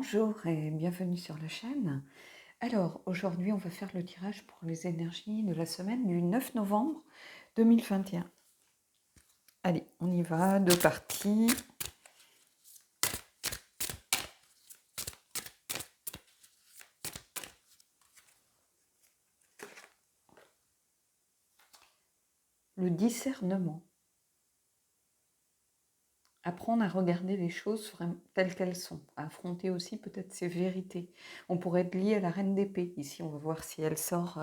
Bonjour et bienvenue sur la chaîne. Alors aujourd'hui on va faire le tirage pour les énergies de la semaine du 9 novembre 2021. Allez, on y va, deux parties. Le discernement. Apprendre à regarder les choses telles qu'elles sont, à affronter aussi peut-être ses vérités. On pourrait être lié à la reine d'épée. Ici, on va voir si elle sort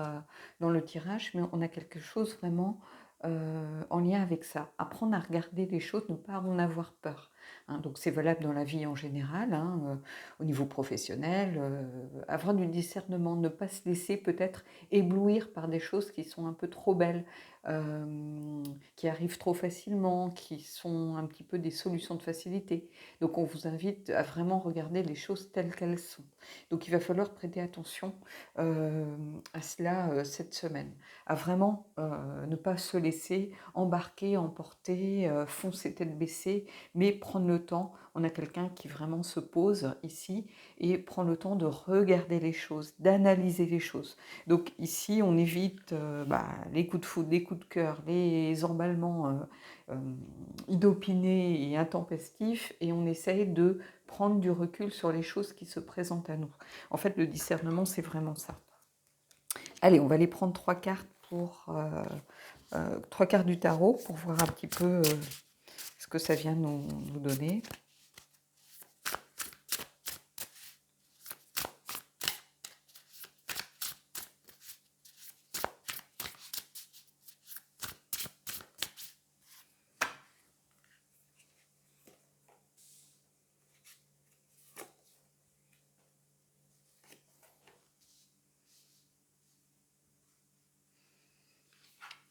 dans le tirage, mais on a quelque chose vraiment en lien avec ça. Apprendre à regarder les choses, ne pas en avoir peur. Hein. Donc c'est valable dans la vie en général, hein, au niveau professionnel, avoir du discernement, ne pas se laisser peut-être éblouir par des choses qui sont un peu trop belles, qui arrivent trop facilement, qui sont un petit peu des solutions de facilité. Donc on vous invite à vraiment regarder les choses telles qu'elles sont. Donc il va falloir prêter attention à cela cette semaine, à vraiment ne pas se laisser embarquer, emporter, foncer tête baissée, mais prendre le temps. On a quelqu'un qui vraiment se pose ici et prend le temps de regarder les choses, d'analyser les choses. Donc ici, on évite les coups de foudre, les coups de cœur, les emballements inopinés et intempestifs, et on essaye de prendre du recul sur les choses qui se présentent à nous. En fait, le discernement, c'est vraiment ça. Allez, on va aller prendre trois cartes trois cartes du tarot pour voir un petit peu ce que ça vient nous donner.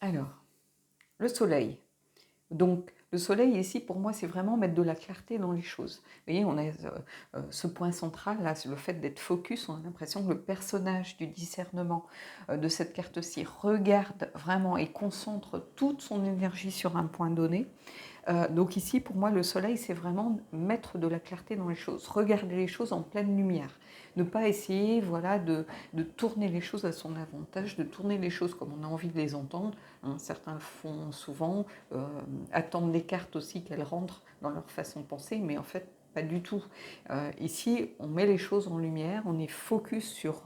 Alors, le soleil. Donc, le soleil ici, pour moi, c'est vraiment mettre de la clarté dans les choses. Vous voyez, on a ce point central, là, le fait d'être focus, on a l'impression que le personnage du discernement de cette carte-ci regarde vraiment et concentre toute son énergie sur un point donné. Donc ici, pour moi, le soleil, c'est vraiment mettre de la clarté dans les choses, regarder les choses en pleine lumière, ne pas essayer de tourner les choses à son avantage, de tourner les choses comme on a envie de les entendre. Hein, certains le font souvent, attendent les cartes aussi qu'elles rentrent dans leur façon de penser, mais en fait, pas du tout. Ici, on met les choses en lumière, on est focus sur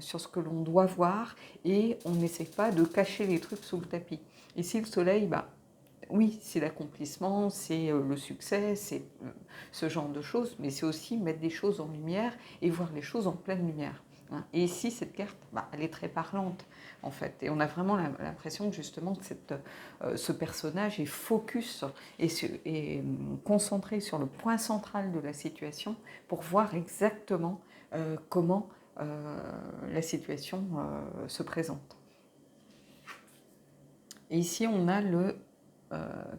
ce que l'on doit voir et on n'essaie pas de cacher les trucs sous le tapis. Ici, le soleil, oui, c'est l'accomplissement, c'est le succès, c'est ce genre de choses, mais c'est aussi mettre des choses en lumière et voir les choses en pleine lumière. Hein. Et ici, cette carte, elle est très parlante, en fait. Et on a vraiment l'impression que justement, ce personnage est focus et concentré sur le point central de la situation pour voir exactement comment la situation se présente. Et ici, on a le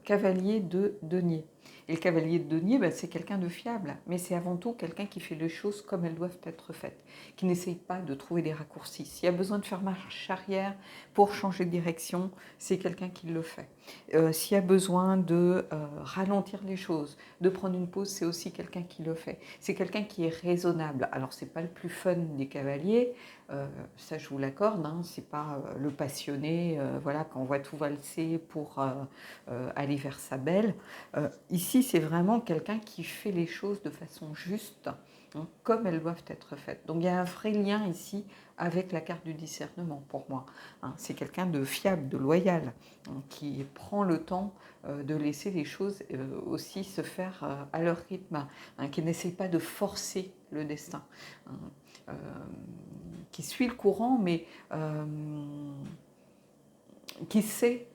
cavalier de denier. Et le cavalier de denier, c'est quelqu'un de fiable, mais c'est avant tout quelqu'un qui fait les choses comme elles doivent être faites, qui n'essaye pas de trouver des raccourcis. S'il y a besoin de faire marche arrière pour changer de direction, c'est quelqu'un qui le fait. S'il y a besoin de ralentir les choses, de prendre une pause, c'est aussi quelqu'un qui le fait. C'est quelqu'un qui est raisonnable. Alors, c'est pas le plus fun des cavaliers, ça je vous l'accorde, hein, c'est pas le passionné, voilà, quand on voit tout valser pour aller vers sa belle. Ici, c'est vraiment quelqu'un qui fait les choses de façon juste, hein, comme elles doivent être faites. Donc il y a un vrai lien ici avec la carte du discernement pour moi. Hein. C'est quelqu'un de fiable, de loyal, hein, qui prend le temps de laisser les choses aussi se faire à leur rythme, hein, qui n'essaie pas de forcer le destin, hein, qui suit le courant, mais qui sait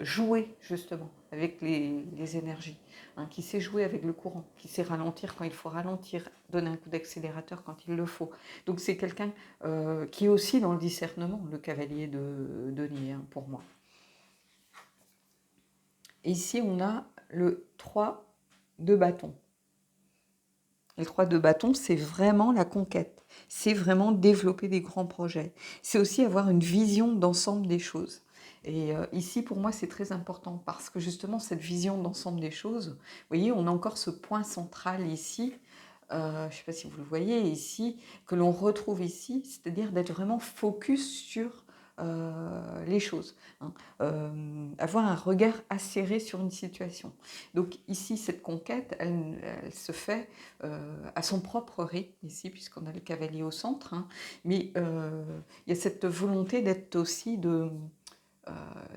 jouer justement avec les énergies, hein, qui sait jouer avec le courant, qui sait ralentir quand il faut ralentir, donner un coup d'accélérateur quand il le faut. Donc c'est quelqu'un qui est aussi dans le discernement, le cavalier de denier, hein, pour moi. Et ici, on a le 3 de bâton. Le 3 de bâton, c'est vraiment la conquête. C'est vraiment développer des grands projets. C'est aussi avoir une vision d'ensemble des choses. Et ici, pour moi, c'est très important parce que justement, cette vision d'ensemble des choses, vous voyez, on a encore ce point central ici je ne sais pas si vous le voyez ici, que l'on retrouve ici, c'est-à-dire d'être vraiment focus sur les choses, hein. Avoir un regard acéré sur une situation. Donc ici, cette conquête, elle se fait à son propre rythme, ici, puisqu'on a le cavalier au centre, hein. Mais il y a cette volonté d'être aussi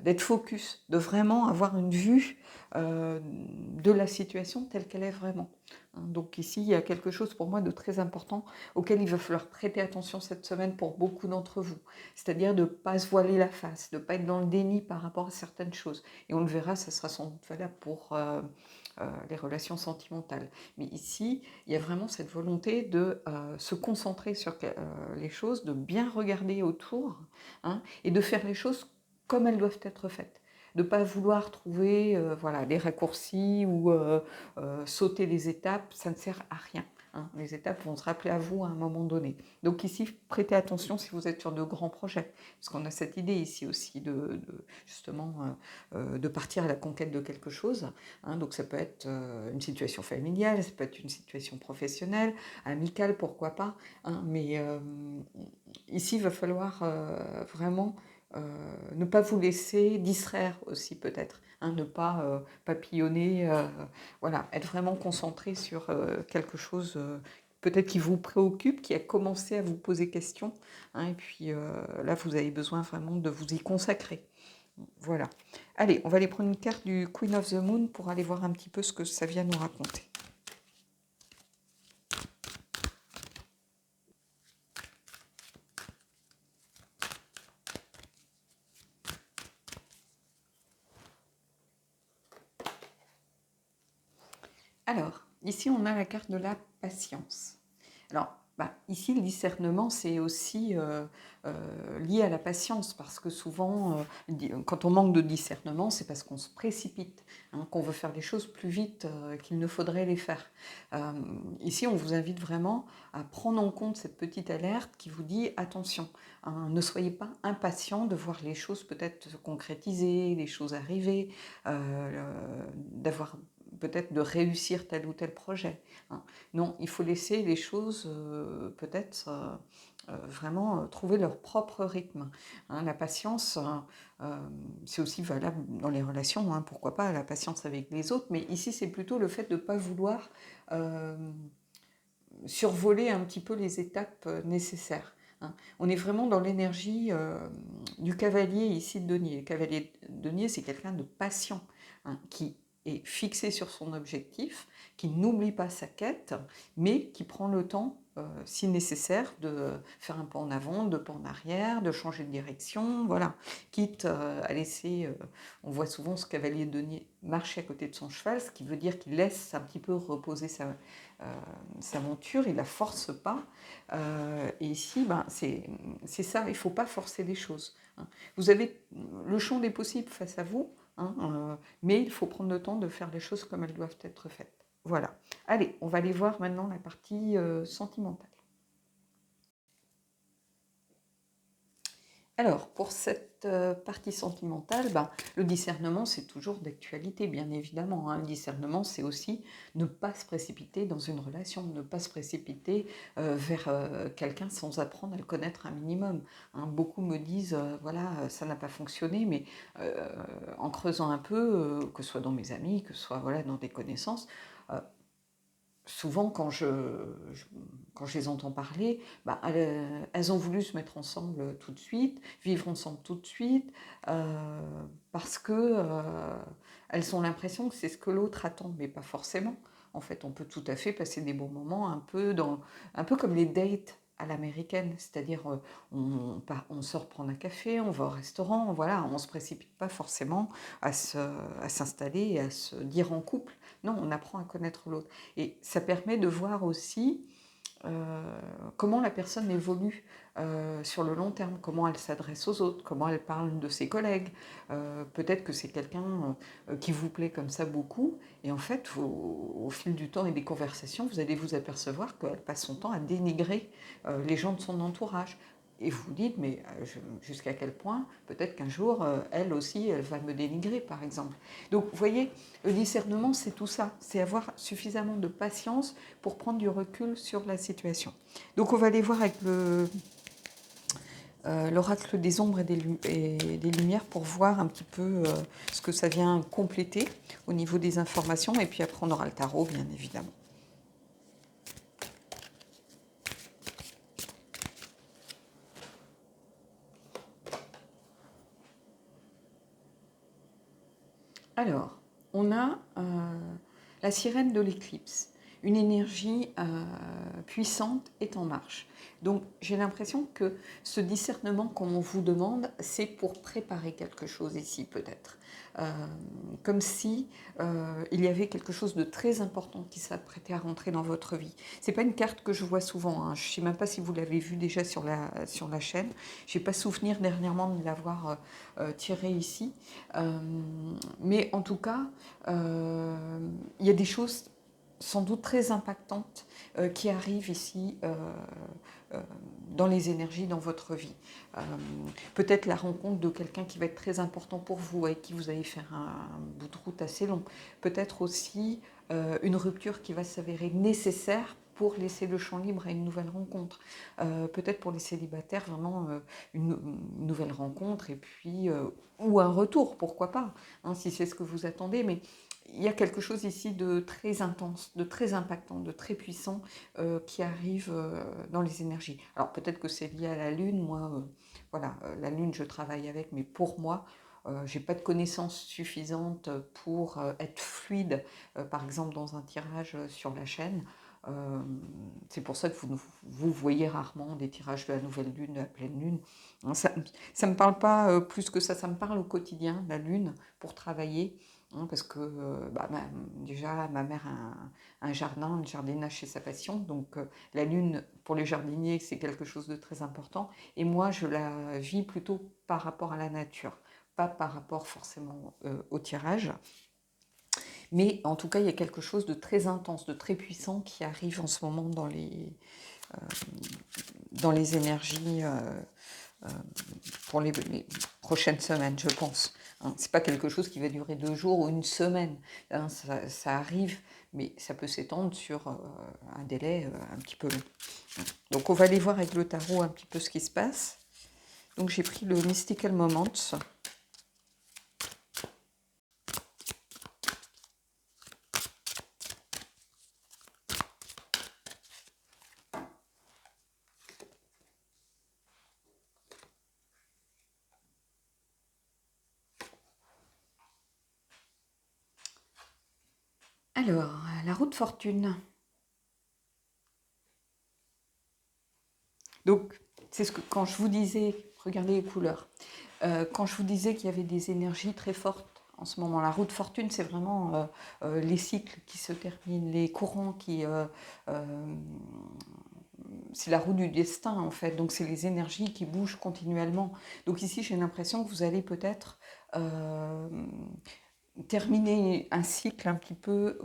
d'être focus, de vraiment avoir une vue de la situation telle qu'elle est vraiment. Donc ici, il y a quelque chose pour moi de très important auquel il va falloir prêter attention cette semaine pour beaucoup d'entre vous. C'est-à-dire de ne pas se voiler la face, de ne pas être dans le déni par rapport à certaines choses. Et on le verra, ça sera sans doute valable pour les relations sentimentales. Mais ici, il y a vraiment cette volonté de se concentrer sur les choses, de bien regarder autour, hein, et de faire les choses comme elles doivent être faites. De ne pas vouloir trouver voilà, des raccourcis ou sauter des étapes, ça ne sert à rien, hein. Les étapes vont se rappeler à vous à un moment donné. Donc ici, prêtez attention si vous êtes sur de grands projets, parce qu'on a cette idée ici aussi justement de partir à la conquête de quelque chose, hein. Donc ça peut être une situation familiale, ça peut être une situation professionnelle, amicale, pourquoi pas, hein. Mais ici, il va falloir vraiment ne pas vous laisser distraire aussi peut-être, hein, ne pas papillonner, voilà, être vraiment concentré sur quelque chose peut-être qui vous préoccupe, qui a commencé à vous poser question, hein, et puis là vous avez besoin vraiment de vous y consacrer. Voilà. Allez, on va aller prendre une carte du Queen of the Moon pour aller voir un petit peu ce que ça vient nous raconter. Alors, ici, on a la carte de la patience. Alors, ici, le discernement, c'est aussi lié à la patience, parce que souvent, quand on manque de discernement, c'est parce qu'on se précipite, hein, qu'on veut faire les choses plus vite qu'il ne faudrait les faire. Ici, on vous invite vraiment à prendre en compte cette petite alerte qui vous dit, attention, hein, ne soyez pas impatient de voir les choses peut-être se concrétiser, les choses arriver, d'avoir peut-être de réussir tel ou tel projet, hein. Non, il faut laisser les choses peut-être vraiment trouver leur propre rythme, hein. La patience, c'est aussi valable dans les relations, hein, pourquoi pas la patience avec les autres, mais ici c'est plutôt le fait de ne pas vouloir survoler un petit peu les étapes nécessaires, hein. On est vraiment dans l'énergie du cavalier ici de denier. Le cavalier de denier, c'est quelqu'un de patient, hein, qui est fixé sur son objectif, qui n'oublie pas sa quête, mais qui prend le temps, si nécessaire, de faire un pas en avant, deux pas en arrière, de changer de direction, voilà. Quitte à laisser, on voit souvent ce cavalier de denier marcher à côté de son cheval, ce qui veut dire qu'il laisse un petit peu reposer sa monture, il ne la force pas. Et ici, c'est ça, il ne faut pas forcer les choses, hein. Vous avez le champ des possibles face à vous, hein, mais il faut prendre le temps de faire les choses comme elles doivent être faites. Voilà. Allez, on va aller voir maintenant la partie sentimentale. Alors, pour cette partie sentimentale, le discernement, c'est toujours d'actualité, bien évidemment, hein. Le discernement, c'est aussi ne pas se précipiter dans une relation, ne pas se précipiter vers quelqu'un sans apprendre à le connaître un minimum, hein. Beaucoup me disent, voilà, ça n'a pas fonctionné, mais en creusant un peu, que ce soit dans mes amis, que ce soit voilà, dans des connaissances, souvent, quand je les entends parler, elles ont voulu se mettre ensemble tout de suite, vivre ensemble tout de suite, parce que elles ont l'impression que c'est ce que l'autre attend, mais pas forcément. En fait, on peut tout à fait passer des bons moments un peu comme les dates à l'américaine, c'est-à-dire on sort prendre un café, on va au restaurant, voilà, on ne se précipite pas forcément à s'installer et à se dire en couple. Non, on apprend à connaître l'autre. Et ça permet de voir aussi comment la personne évolue sur le long terme, comment elle s'adresse aux autres, comment elle parle de ses collègues. Peut-être que c'est quelqu'un qui vous plaît comme ça beaucoup, et en fait, au fil du temps et des conversations, vous allez vous apercevoir qu'elle passe son temps à dénigrer les gens de son entourage. et vous vous dites, mais jusqu'à quel point, peut-être qu'un jour, elle aussi, elle va me dénigrer, par exemple. Donc, vous voyez, le discernement, c'est tout ça. C'est avoir suffisamment de patience pour prendre du recul sur la situation. Donc, on va aller voir avec l'oracle des ombres et des lumières pour voir un petit peu ce que ça vient compléter au niveau des informations. Et puis après, on aura le tarot, bien évidemment. Alors, on a la sirène de l'éclipse. Une énergie puissante est en marche. Donc, j'ai l'impression que ce discernement qu'on vous demande, c'est pour préparer quelque chose ici, peut-être. Comme si il y avait quelque chose de très important qui s'apprêtait à rentrer dans votre vie. C'est pas une carte que je vois souvent. Hein. Je ne sais même pas si vous l'avez vue déjà sur la chaîne. Je n'ai pas souvenir dernièrement de l'avoir tirée ici. Mais en tout cas, il y a des choses sans doute très impactantes qui arrivent ici dans les énergies dans votre vie. Peut-être la rencontre de quelqu'un qui va être très important pour vous, avec qui vous allez faire un bout de route assez long. Peut-être aussi une rupture qui va s'avérer nécessaire pour laisser le champ libre à une nouvelle rencontre. Peut-être pour les célibataires, vraiment une nouvelle rencontre, et puis, ou un retour, pourquoi pas, hein, si c'est ce que vous attendez. Mais il y a quelque chose ici de très intense, de très impactant, de très puissant qui arrive dans les énergies. Alors peut-être que c'est lié à la Lune. Moi, voilà, la Lune, je travaille avec, mais pour moi, je n'ai pas de connaissances suffisantes pour être fluide, par exemple dans un tirage sur la chaîne. C'est pour ça que vous voyez rarement des tirages de la nouvelle lune, de la pleine lune. Ça ne me parle pas plus que ça me parle au quotidien, la lune, pour travailler. Hein, parce que déjà, ma mère a un jardin, le jardinage, c'est sa passion. Donc la lune, pour les jardiniers, c'est quelque chose de très important. Et moi, je la vis plutôt par rapport à la nature, pas par rapport forcément au tirage. Mais en tout cas, il y a quelque chose de très intense, de très puissant qui arrive en ce moment dans les énergies pour les prochaines semaines, je pense. Hein, c'est pas quelque chose qui va durer 2 jours ou une semaine. Hein, ça arrive, mais ça peut s'étendre sur un délai un petit peu long. Donc on va aller voir avec le tarot un petit peu ce qui se passe. Donc j'ai pris le Mystical Moments. Alors, la roue de fortune. Donc, c'est ce que quand je vous disais, regardez les couleurs, quand je vous disais qu'il y avait des énergies très fortes en ce moment, la roue de fortune, c'est vraiment les cycles qui se terminent, les courants qui... c'est la roue du destin en fait, donc c'est les énergies qui bougent continuellement. Donc ici, j'ai l'impression que vous allez peut-être terminer un cycle un petit peu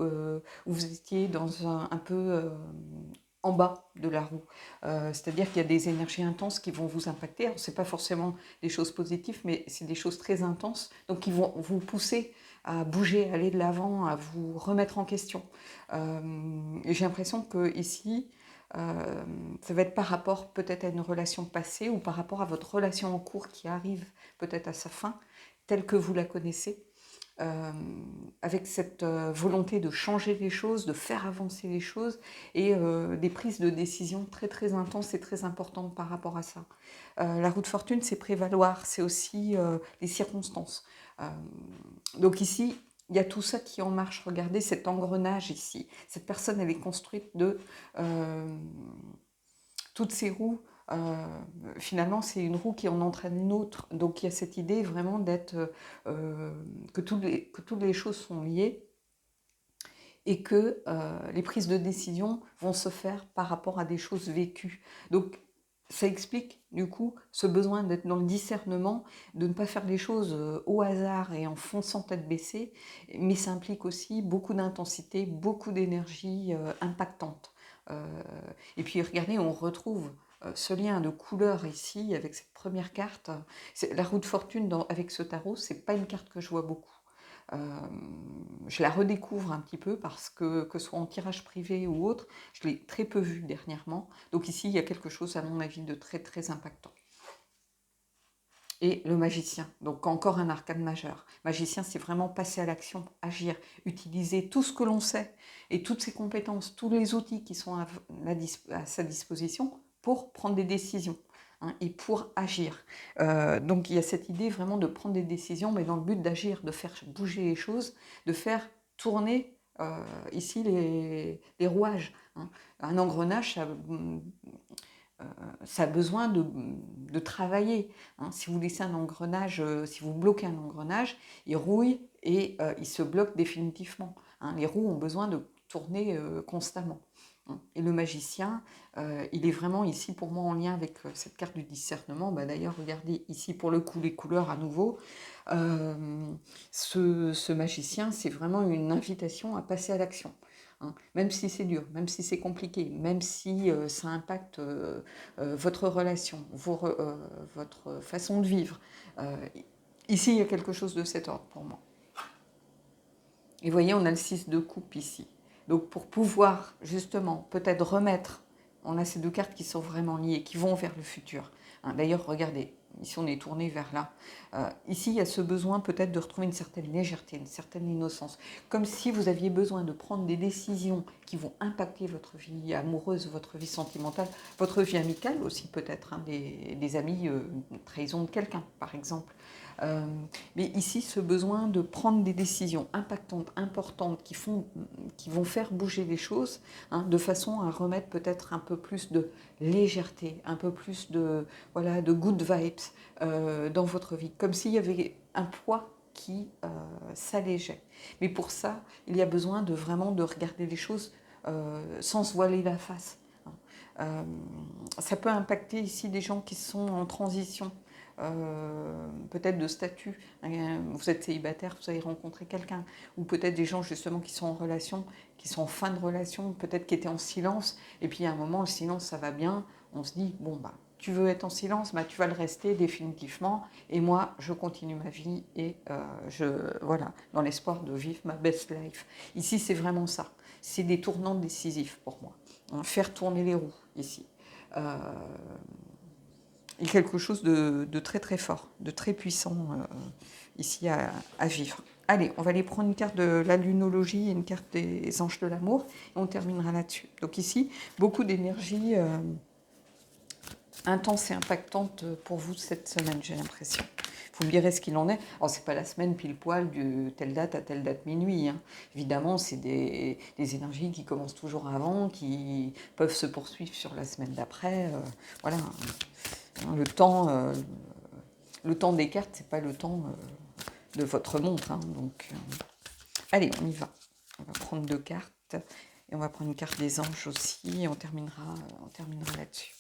où vous étiez dans un peu en bas de la roue. C'est-à-dire qu'il y a des énergies intenses qui vont vous impacter. Alors, ce n'est pas forcément des choses positives, mais c'est des choses très intenses, donc qui vont vous pousser à bouger, à aller de l'avant, à vous remettre en question. Et j'ai l'impression que ici, ça va être par rapport peut-être à une relation passée ou par rapport à votre relation en cours qui arrive peut-être à sa fin, telle que vous la connaissez. Avec cette volonté de changer les choses, de faire avancer les choses et des prises de décision très très intenses et très importantes par rapport à ça. La roue de fortune, c'est prévaloir, c'est aussi les circonstances. Donc ici, il y a tout ça qui est en marche. Regardez cet engrenage ici. Cette personne, elle est construite de toutes ces roues. Finalement, c'est une roue qui en entraîne une autre. Donc, il y a cette idée vraiment d'être que toutes les choses sont liées et que les prises de décision vont se faire par rapport à des choses vécues. Donc, ça explique du coup ce besoin d'être dans le discernement, de ne pas faire les choses au hasard et en fonçant tête baissée, mais ça implique aussi beaucoup d'intensité, beaucoup d'énergie impactante. Et puis regardez, on retrouve ce lien de couleur ici, avec cette première carte. La roue de fortune avec ce tarot, c'est pas une carte que je vois beaucoup. Je la redécouvre un petit peu parce que ce soit en tirage privé ou autre, je l'ai très peu vue dernièrement. Donc ici, il y a quelque chose, à mon avis, de très très impactant. Et le magicien, donc encore un arcane majeur. Magicien, c'est vraiment passer à l'action, agir, utiliser tout ce que l'on sait et toutes ses compétences, tous les outils qui sont à sa disposition pour prendre des décisions, hein, et pour agir. Donc il y a cette idée vraiment de prendre des décisions, mais dans le but d'agir, de faire bouger les choses, de faire tourner ici les rouages, hein. Un engrenage, ça a besoin de travailler, hein. Si vous laissez un engrenage, si vous bloquez un engrenage, il rouille et il se bloque définitivement, hein. Les roues ont besoin de tourner constamment, hein. Et le magicien, il est vraiment ici pour moi en lien avec cette carte du discernement. D'ailleurs, regardez ici pour le coup les couleurs à nouveau. Ce magicien, c'est vraiment une invitation à passer à l'action, hein. Même si c'est dur, même si c'est compliqué, même si ça impacte votre relation, votre façon de vivre. Ici, il y a quelque chose de cet ordre pour moi. Et vous voyez, on a le 6 de coupe ici. Donc pour pouvoir justement peut-être remettre, on a ces deux cartes qui sont vraiment liées, qui vont vers le futur, hein. D'ailleurs, regardez, ici on est tourné vers là. Ici, il y a ce besoin peut-être de retrouver une certaine légèreté, une certaine innocence. Comme si vous aviez besoin de prendre des décisions qui vont impacter votre vie amoureuse, votre vie sentimentale, votre vie amicale aussi peut-être, hein, des amis, trahison de quelqu'un par exemple. Mais ici, ce besoin de prendre des décisions impactantes, importantes, qui vont faire bouger les choses, hein, de façon à remettre peut-être un peu plus de légèreté, un peu plus de, voilà, de good vibes dans votre vie, comme s'il y avait un poids qui s'allégeait. Mais pour ça, il y a besoin de vraiment de regarder les choses sans se voiler la face. Ça peut impacter ici des gens qui sont en transition, peut-être de statut. Vous êtes célibataire, vous avez rencontré quelqu'un, ou peut-être des gens justement qui sont en relation, qui sont en fin de relation, peut-être qui étaient en silence, et puis à un moment le silence ça va bien, on se dit bon tu veux être en silence, tu vas le rester définitivement, et moi je continue ma vie et voilà, dans l'espoir de vivre ma best life. Ici c'est vraiment ça, c'est des tournants décisifs pour moi, hein, faire tourner les roues ici. Et quelque chose de très très fort, de très puissant ici à vivre. Allez, on va aller prendre une carte de la lunologie et une carte des anges de l'amour, et on terminera là-dessus. Donc ici, beaucoup d'énergie intense et impactante pour vous cette semaine, j'ai l'impression. Vous me direz ce qu'il en est. Alors, c'est pas la semaine pile poil de telle date à telle date minuit, hein. Évidemment, c'est des énergies qui commencent toujours avant, qui peuvent se poursuivre sur la semaine d'après. Voilà. Le temps des cartes, c'est pas le temps de votre montre, hein. Donc, allez, on y va. On va prendre deux cartes et on va prendre une carte des anges aussi. Et on terminera là-dessus.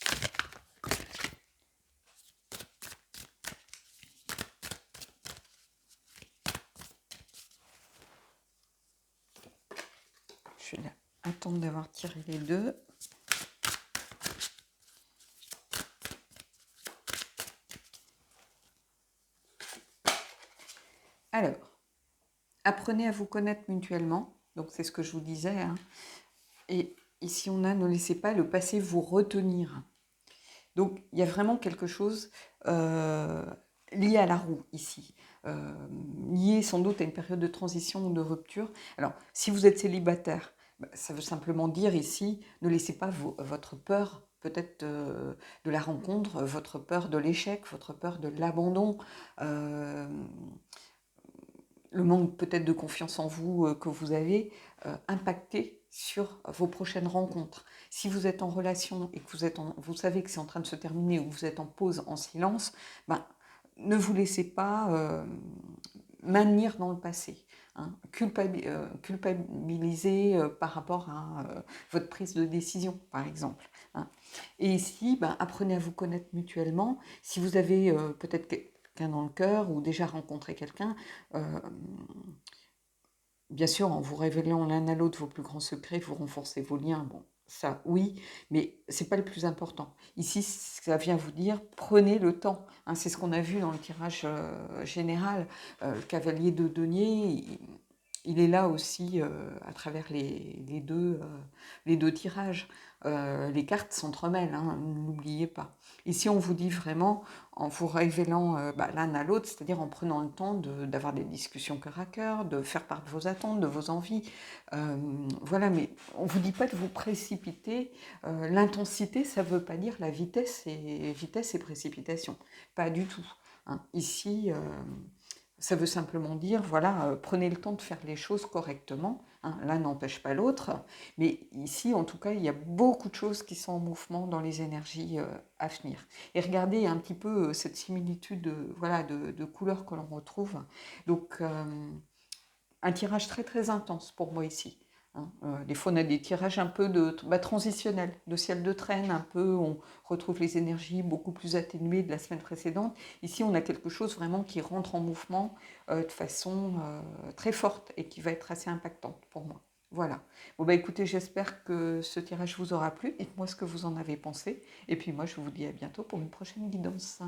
Je vais attendre d'avoir tiré les deux. Alors, apprenez à vous connaître mutuellement. Donc, c'est ce que je vous disais, hein. Et ici, on a ne laissez pas le passé vous retenir. Donc, il y a vraiment quelque chose lié à la roue ici, lié sans doute à une période de transition ou de rupture. Alors, si vous êtes célibataire, ça veut simplement dire ici, ne laissez pas votre peur peut-être de la rencontre, votre peur de l'échec, votre peur de l'abandon, le manque peut-être de confiance en vous que vous avez impacté sur vos prochaines rencontres. Si vous êtes en relation et que vous savez que c'est en train de se terminer ou que vous êtes en pause, en silence, ne vous laissez pas maintenir dans le passé, hein, culpabiliser par rapport à votre prise de décision, par exemple, hein. Et ici, apprenez à vous connaître mutuellement. Si vous avez peut-être quelqu'un dans le cœur ou déjà rencontré quelqu'un, bien sûr, en vous révélant l'un à l'autre vos plus grands secrets, vous renforcez vos liens. Bon, Ça, oui, mais c'est pas le plus important. Ici, ça vient vous dire, prenez le temps, hein. C'est ce qu'on a vu dans le tirage général. Le cavalier de denier, il est là aussi à travers les deux tirages. Les cartes s'entremêlent, hein, n'oubliez pas. Ici, on vous dit vraiment, en vous révélant l'un à l'autre, c'est-à-dire en prenant le temps d'avoir des discussions cœur à cœur, de faire part de vos attentes, de vos envies. Euh, voilà, mais on ne vous dit pas de vous précipiter. L'intensité, ça ne veut pas dire la vitesse et précipitation. Pas du tout, hein. Ici, ça veut simplement dire, voilà, prenez le temps de faire les choses correctement, hein. L'un n'empêche pas l'autre. Mais ici, en tout cas, il y a beaucoup de choses qui sont en mouvement dans les énergies à venir. Et regardez un petit peu cette similitude voilà, de couleurs que l'on retrouve. Donc, un tirage très très intense pour moi ici, hein. Des fois on a des tirages un peu transitionnels, de ciel de traîne, un peu, on retrouve les énergies beaucoup plus atténuées de la semaine précédente. Ici on a quelque chose vraiment qui rentre en mouvement de façon très forte et qui va être assez impactante pour moi. Voilà. Bon bah écoutez, j'espère que ce tirage vous aura plu. Dites-moi ce que vous en avez pensé. Et puis moi je vous dis à bientôt pour une prochaine guidance.